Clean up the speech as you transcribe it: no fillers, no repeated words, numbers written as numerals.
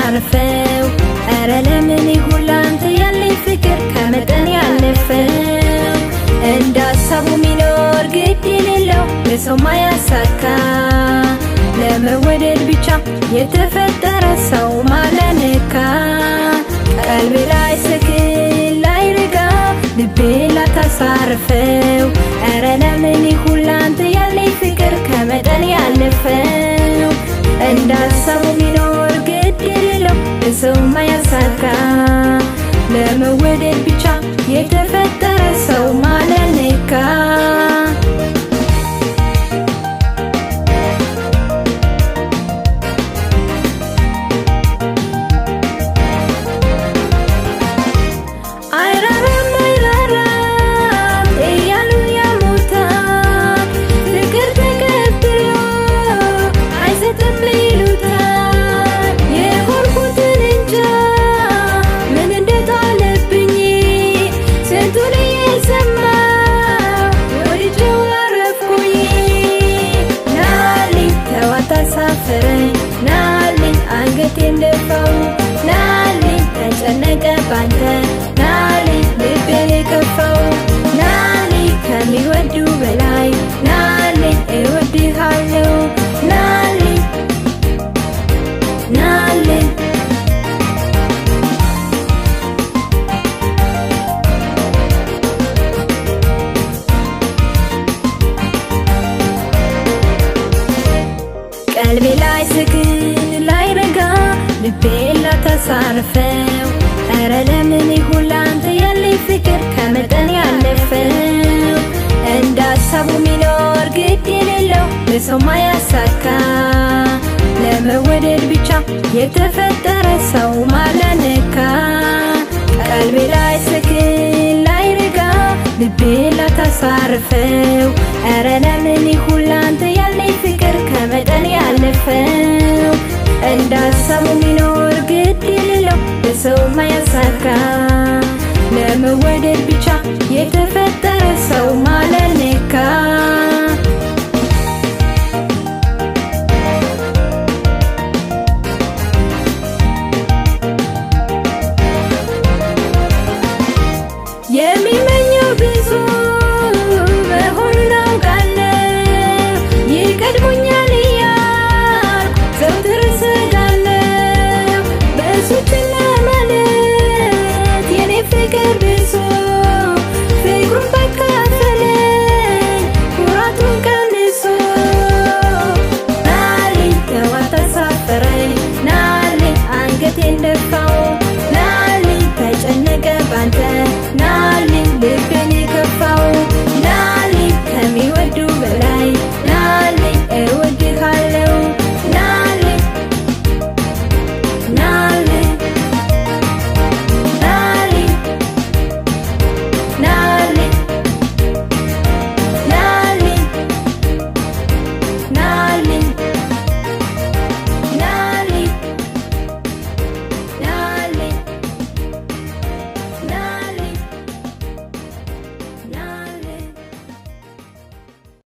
ታሳርፈው ኧረ ለምን ይሁን ላንተ ያለኝ ፍቅር ከመጠን ያለፈው እንዳሰቡ ሚኖር ግድ የሌለው ለሰው ማያሳካ ለመወደድ ብቻ የተፈጠረ ሰው ማለነካ ቀልቤ ላይ ስክን ላይ ረጋ ልቤ ላታሳርፈው ኧረ ለምን ይሁን ላንተ ያለኝ ፍቅር ከመጠን ያለፈው እንዳሰቡ ሚኖር ግድ የሌለው ለሰው ማያሳካ ለመወደድ ብቻ የተፈጠረ ሰው ማለነካ ናልኝ አንገቴን ደፋው ናልኝ ተጨነቀ ባንተ ናልኝ ልቤን የከፋው ናልኝ ከሚወዱ በላይ ናልኝ እወድሃለሁ ናልኝ ናልኝ ቀልቤ ላይ ስክን ላይ ረጋ ልቤ ላታሳርፈው ኧረ ለምን ይሁን ላንተ ያለኝ ፍቅር ከመጠን ያለፈው እንዳሰቡ ሚኖር ግድ የሌለው ለሰው ማያሳካ ለመወደድ ብቻ የተፈጠረ ሰው ማለነካ ቀልቤ ላይ ስክን ላይ ረጋ ልቤ ላታሳርፈው ኧረ ለምን ይሁን ላንተ ያለኝ ፍቅር ከመጠን ያለፈው እንዳሰቡ ሚኖር ግድ የሌለው ለሰው ማያሳካ ለመወደድ ብቻ የተፈጠረ ሰው ማለት